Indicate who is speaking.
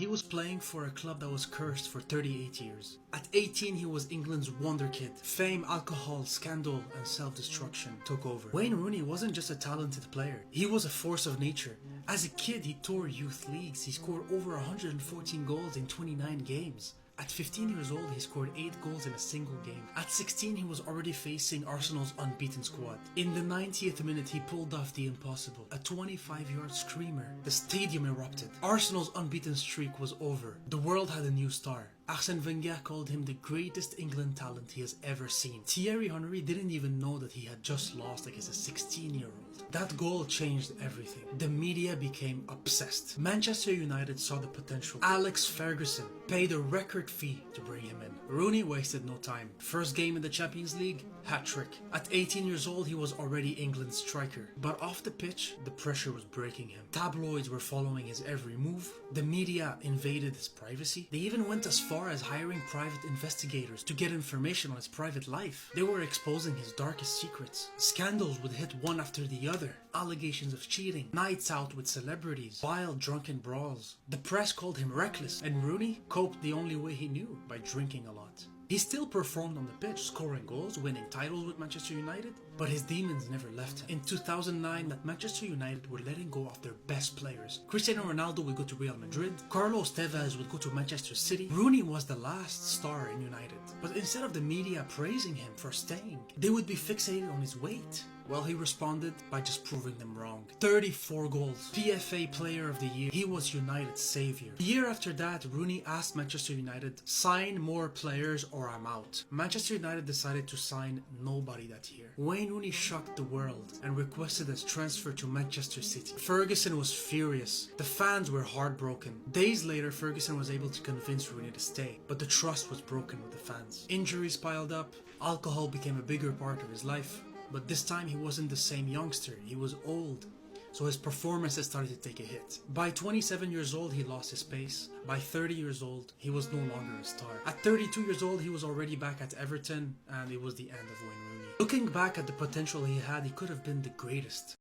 Speaker 1: he was playing for a club that was cursed for 38 years. At 18, he was England's wonder kid. Fame, alcohol, scandal, and self-destruction took over. Wayne Rooney wasn't just a talented player, he was a force of nature. As a kid, he tore youth leagues. He scored over 114 goals in 29 games. At 15 years old, he scored 8 goals in a single game. At 16, he was already facing Arsenal's unbeaten squad. In the 90th minute, he pulled off the impossible. A 25-yard screamer. The stadium erupted. Arsenal's unbeaten streak was over. The world had a new star. Arsène Wenger called him the greatest England talent he has ever seen. Thierry Henry didn't even know that he had just lost against a 16-year-old. That goal changed everything. The media became obsessed. Manchester United saw the potential. Alex Ferguson paid a record fee to bring him in. Rooney wasted no time. First game in the Champions League, hat-trick. At 18 years old, he was already England's striker. But off the pitch, the pressure was breaking him. Tabloids were following his every move. The media invaded his privacy. They even went as far as hiring private investigators to get information on his private life. They were exposing his darkest secrets. Scandals would hit one after the other. Allegations of cheating, nights out with celebrities, wild drunken brawls. The press called him reckless, and Rooney coped the only way he knew, by drinking a lot. He still performed on the pitch, scoring goals, winning titles with Manchester United, but his demons never left him. In 2009, that Manchester United were letting go of their best players. Cristiano Ronaldo would go to Real Madrid, Carlos Tevez would go to Manchester City. Rooney was the last star in United. But instead of the media praising him for staying, they would be fixated on his weight. Well, he responded by just proving them wrong. 34 goals. PFA Player of the Year. He was United's savior. The year after that, Rooney asked Manchester United, sign more players or I'm out. Manchester United decided to sign nobody that year. Wayne Rooney shocked the world and requested his transfer to Manchester City. Ferguson was furious. The fans were heartbroken. Days later, Ferguson was able to convince Rooney to stay, but the trust was broken with the fans. Injuries piled up. Alcohol became a bigger part of his life. But this time he wasn't the same youngster, he was old. So his performances started to take a hit. By 27 years old, he lost his pace. By 30 years old, he was no longer a star. At 32 years old, he was already back at Everton, and it was the end of Wayne Rooney. Looking back at the potential he had, he could have been the greatest.